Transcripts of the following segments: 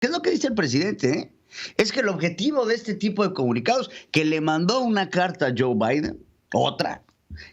¿Qué es lo que dice el presidente? Es que el objetivo de este tipo de comunicados, que le mandó una carta a Joe Biden, otra,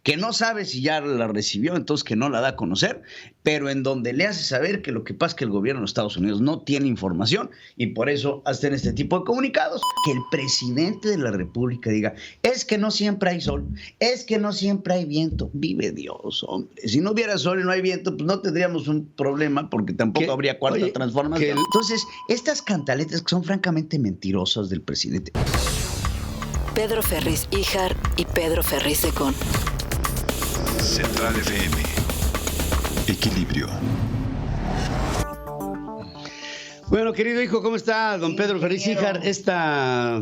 que no sabe si ya la recibió, entonces que no la da a conocer, pero en donde le hace saber que lo que pasa es que el gobierno de Estados Unidos no tiene información y por eso hacen este tipo de comunicados. Que el presidente de la República diga, es que no siempre hay sol, es que no siempre hay viento. Vive Dios, hombre. Si no hubiera sol y no hay viento, pues no tendríamos un problema porque tampoco habría cuarta transformación. Entonces, estas cantaletas que son francamente mentirosas del presidente. Pedro Ferriz Híjar y Pedro Ferriz Secón. Central FM. Equilibrio. Bueno, querido hijo, ¿cómo está don Pedro Ferriz Híjar esta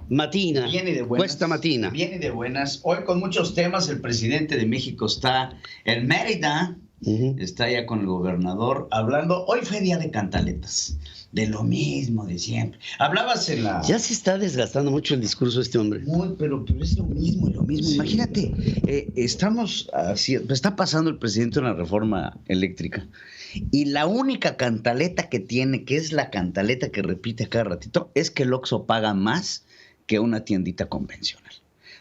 matina? Viene de buenas. Cuesta matina. Viene de buenas. Hoy con muchos temas. El presidente de México está en Mérida. Está ya con el gobernador hablando. Hoy fue día de cantaletas. De lo mismo de siempre. Hablabas en la... Ya se está desgastando mucho el discurso de este hombre. Muy, pero es lo mismo, y lo mismo. Sí. Imagínate, está pasando el presidente una reforma eléctrica y la única cantaleta que tiene, que es la cantaleta que repite cada ratito, es que el Oxxo paga más que una tiendita convencional.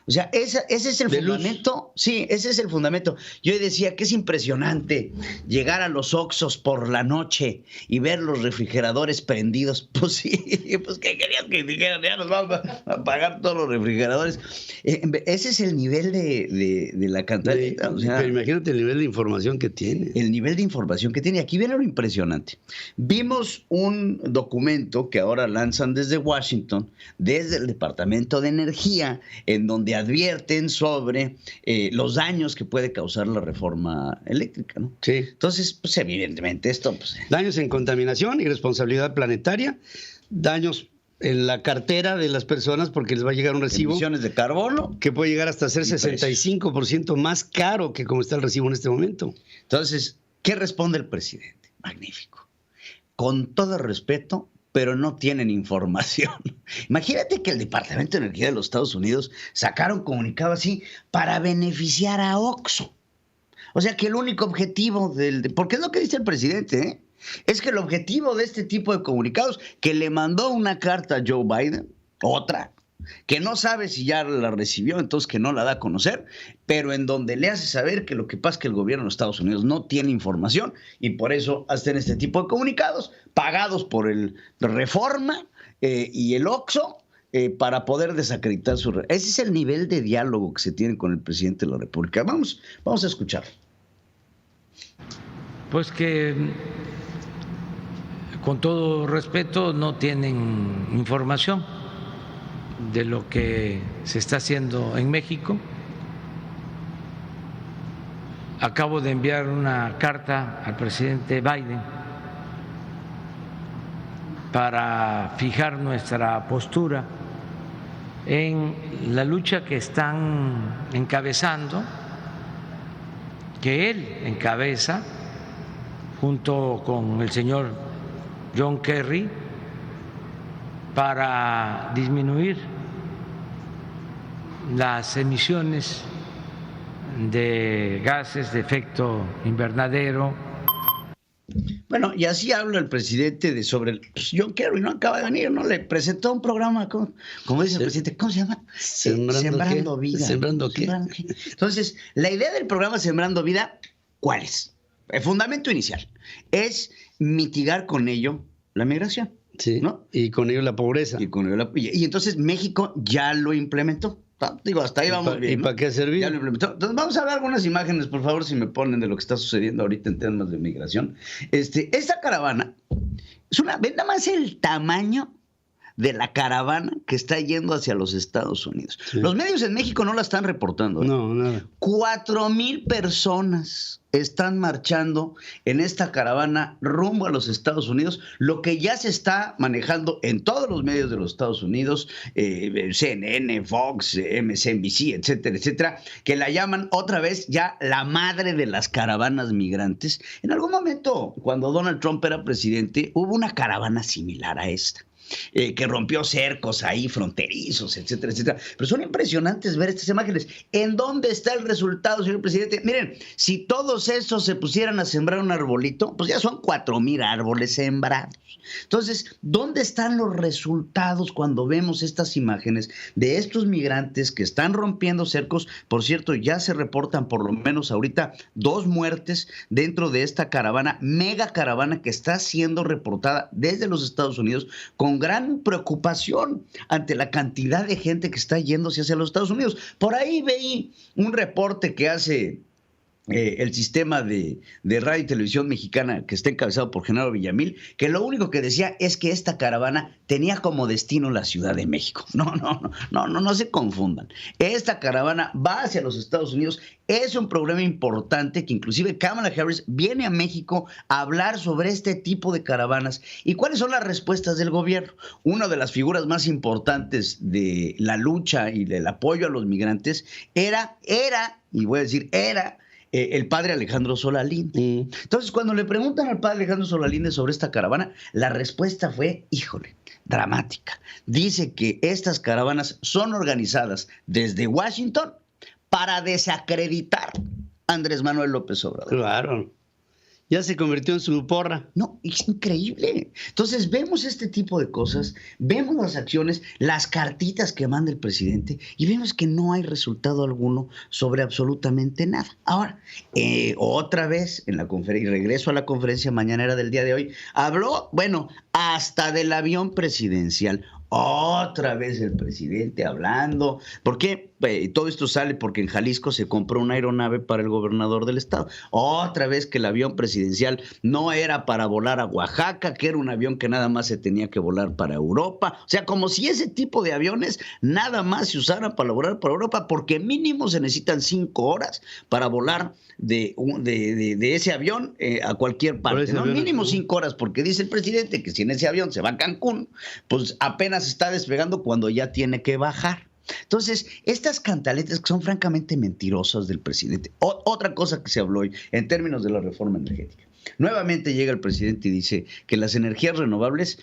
O sea, ese es el fundamento. Sí, ese es el fundamento. Yo decía que es impresionante llegar a los Oxxos por la noche y ver los refrigeradores prendidos. Pues sí, pues ¿qué querías que dijeran? Ya nos vamos a apagar todos los refrigeradores. Ese es el nivel de la cantaleta. O sea, pero imagínate el nivel de información que tiene. El nivel de información que tiene. Aquí viene lo impresionante. Vimos un documento que ahora lanzan desde Washington, desde el Departamento de Energía, en donde advierten sobre los daños que puede causar la reforma eléctrica, ¿no? Sí. Entonces, pues evidentemente esto... Pues, daños en contaminación y responsabilidad planetaria, daños en la cartera de las personas porque les va a llegar un recibo... Emisiones de carbono. Que puede llegar hasta ser 65% más caro que como está el recibo en este momento. Entonces, ¿qué responde el presidente? Magnífico. Con todo respeto, pero no tienen información. Imagínate que el Departamento de Energía de los Estados Unidos sacara un comunicado así para beneficiar a Oxxo. O sea que el único objetivo porque es lo que dice el presidente, es que el objetivo de este tipo de comunicados, que le mandó una carta a Joe Biden, otra, que no sabe si ya la recibió, entonces que no la da a conocer, pero en donde le hace saber que lo que pasa es que el gobierno de Estados Unidos no tiene información y por eso hacen este tipo de comunicados pagados por el Reforma y el Oxxo para poder desacreditar su... Ese es el nivel de diálogo que se tiene con el presidente de la República. Vamos a escuchar. Pues que, con todo respeto, no tienen información de lo que se está haciendo en México. Acabo de enviar una carta al presidente Biden para fijar nuestra postura en la lucha que están encabezando, que él encabeza junto con el señor John Kerry, para disminuir las emisiones de gases de efecto invernadero. Bueno, y así habla el presidente sobre John Kerry, ¿no? Acaba de venir, ¿no? Le presentó un programa, como dice el presidente, ¿cómo se llama? Sembrando Vida. ¿Sembrando qué? Entonces, la idea del programa Sembrando Vida, ¿cuál es? El fundamento inicial es mitigar con ello la migración. Sí, ¿no? Y con ello la pobreza. Y entonces México ya lo implementó. Digo, hasta ahí vamos bien. ¿Y para qué servir? Ya lo implementó. Entonces vamos a ver algunas imágenes, por favor, si me ponen de lo que está sucediendo ahorita en temas de migración. Esta caravana es ve nada más el tamaño de la caravana que está yendo hacia los Estados Unidos. Sí. Los medios en México no la están reportando. No, nada. 4,000 personas están marchando en esta caravana rumbo a los Estados Unidos, lo que ya se está manejando en todos los medios de los Estados Unidos, CNN, Fox, MSNBC, etcétera, etcétera, que la llaman otra vez ya la madre de las caravanas migrantes. En algún momento, cuando Donald Trump era presidente, hubo una caravana similar a esta. que rompió cercos ahí fronterizos, etcétera, etcétera. Pero son impresionantes ver estas imágenes. ¿En dónde está el resultado, señor presidente? Miren, si todos estos se pusieran a sembrar un arbolito, pues ya son 4,000 árboles sembrados. Entonces, ¿dónde están los resultados cuando vemos estas imágenes de estos migrantes que están rompiendo cercos? Por cierto, ya se reportan por lo menos ahorita 2 muertes dentro de esta caravana, mega caravana que está siendo reportada desde los Estados Unidos con gran preocupación ante la cantidad de gente que está yéndose hacia los Estados Unidos. Por ahí veí un reporte que hace el sistema de radio y televisión mexicana, que está encabezado por Genaro Villamil, que lo único que decía es que esta caravana tenía como destino la Ciudad de México. No se confundan. Esta caravana va hacia los Estados Unidos. Es un problema importante que inclusive Kamala Harris viene a México a hablar sobre este tipo de caravanas y cuáles son las respuestas del gobierno. Una de las figuras más importantes de la lucha y del apoyo a los migrantes era el padre Alejandro Solalinde. Entonces, cuando le preguntan al padre Alejandro Solalinde sobre esta caravana, la respuesta fue, dramática. Dice que estas caravanas son organizadas desde Washington para desacreditar a Andrés Manuel López Obrador. Claro. Ya se convirtió en su porra. No, es increíble. Entonces vemos este tipo de cosas, vemos las acciones, las cartitas que manda el presidente y vemos que no hay resultado alguno sobre absolutamente nada. Ahora, otra vez en la conferencia, y regreso a la conferencia mañanera del día de hoy, habló, hasta del avión presidencial. Otra vez el presidente hablando. ¿Por qué? Todo esto sale porque en Jalisco se compró una aeronave para el gobernador del estado. Otra vez que el avión presidencial no era para volar a Oaxaca, que era un avión que nada más se tenía que volar para Europa. O sea, como si ese tipo de aviones nada más se usaran para volar para Europa, porque mínimo se necesitan 5 horas para volar de ese avión a cualquier parte, ¿no? Mínimo 5 horas, porque dice el presidente que si en ese avión se va a Cancún, pues apenas está despegando cuando ya tiene que bajar. Entonces, estas cantaletas que son francamente mentirosas del presidente. Otra cosa que se habló hoy en términos de la reforma energética. Nuevamente llega el presidente y dice que las energías renovables,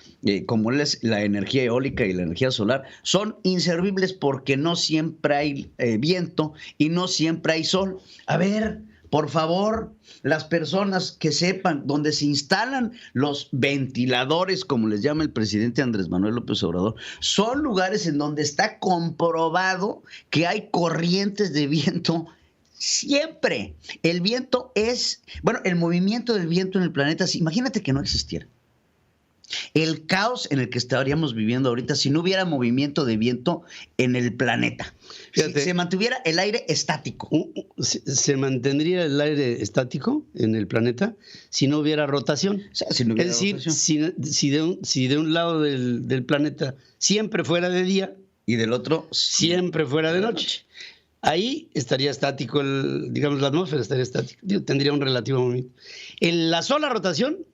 como es la energía eólica y la energía solar, son inservibles porque no siempre hay viento y no siempre hay sol. A ver, por favor, las personas que sepan dónde se instalan los ventiladores, como les llama el presidente Andrés Manuel López Obrador, son lugares en donde está comprobado que hay corrientes de viento siempre. El viento el movimiento del viento en el planeta, imagínate que no existiera. El caos en el que estaríamos viviendo ahorita si no hubiera movimiento de viento en el planeta. Fíjate, si se mantuviera el aire estático. ¿Se mantendría el aire estático en el planeta si no hubiera rotación? O sea, si no hubiera rotación. Si de un lado del planeta siempre fuera de día y del otro siempre fuera de noche, ahí estaría estático, la atmósfera estaría estática, tendría un relativo movimiento. En la sola rotación,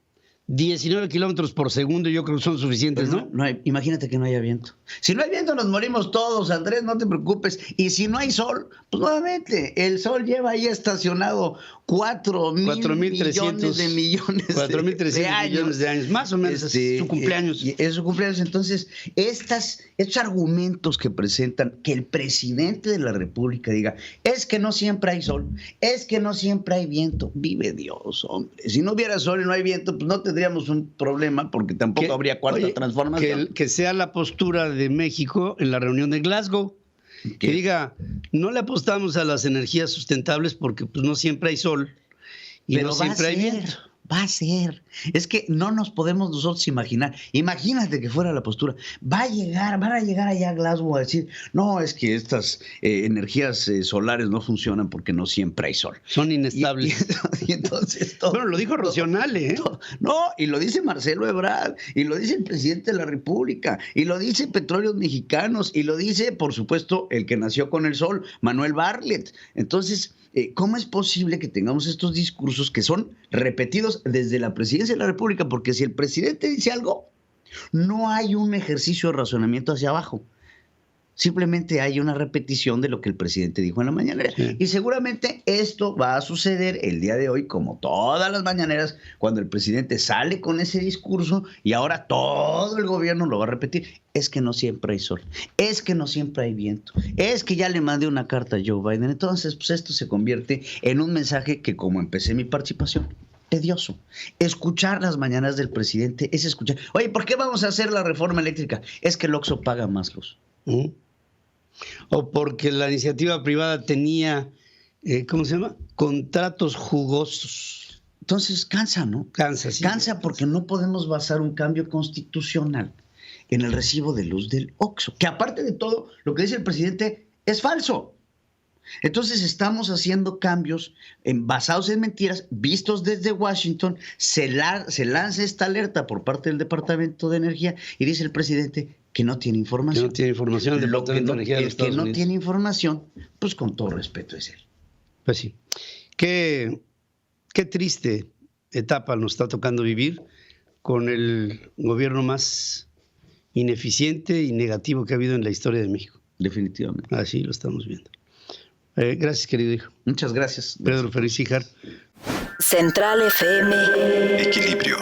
19 kilómetros por segundo, yo creo que son suficientes, ¿no? Imagínate que no haya viento. Si no hay viento, nos morimos todos, Andrés, no te preocupes. Y si no hay sol, pues nuevamente, el sol lleva ahí estacionado 4,000 millones de millones 4,300 millones de años, más o menos, es su cumpleaños. Es su cumpleaños. Entonces, estos argumentos que presentan, que el presidente de la República diga, es que no siempre hay sol, es que no siempre hay viento. Vive Dios, hombre. Si no hubiera sol y no hay viento, pues no tendríamos un problema, porque tampoco habría cuarta transformación. Que sea la postura de México en la reunión de Glasgow. Que diga, no le apostamos a las energías sustentables porque pues no siempre hay sol y no siempre hay viento. Va a ser. Es que no nos podemos nosotros imaginar. Imagínate que fuera la postura. Van a llegar allá a Glasgow a decir, no, es que estas energías solares no funcionan porque no siempre hay sol. Son inestables. Y entonces bueno, lo dijo Rocionale, ¿eh? No, y lo dice Marcelo Ebrard, y lo dice el presidente de la República, y lo dice Petróleos Mexicanos, y lo dice, por supuesto, el que nació con el sol, Manuel Bartlett. Entonces, ¿cómo es posible que tengamos estos discursos que son repetidos desde la presidencia de la República? Porque si el presidente dice algo, no hay un ejercicio de razonamiento hacia abajo. Simplemente hay una repetición de lo que el presidente dijo en la mañanera. Sí. Y seguramente esto va a suceder el día de hoy, como todas las mañaneras, cuando el presidente sale con ese discurso y ahora todo el gobierno lo va a repetir. Es que no siempre hay sol, es que no siempre hay viento, es que ya le mandé una carta a Joe Biden. Entonces, pues esto se convierte en un mensaje que, como empecé mi participación, tedioso. Escuchar las mañanas del presidente es escuchar. Oye, ¿por qué vamos a hacer la reforma eléctrica? Es que el Oxxo paga más luz. O porque la iniciativa privada tenía, ¿cómo se llama? Contratos jugosos. Entonces cansa, ¿no? Cansa, sí. Cansa porque no podemos basar un cambio constitucional en el recibo de luz del Oxxo, que aparte de todo, lo que dice el presidente es falso. Entonces estamos haciendo cambios basados en mentiras, vistos desde Washington. Se lanza esta alerta por parte del Departamento de Energía y dice el presidente que no tiene información. Que no tiene información del Departamento de Energía de los Estados Unidos. El que no tiene información, pues con todo respeto es él. Pues sí. Qué triste etapa nos está tocando vivir con el gobierno más ineficiente y negativo que ha habido en la historia de México. Definitivamente. Así lo estamos viendo. Gracias, querido hijo. Muchas gracias. Pedro Ferriz Híjar. Central FM. Equilibrio.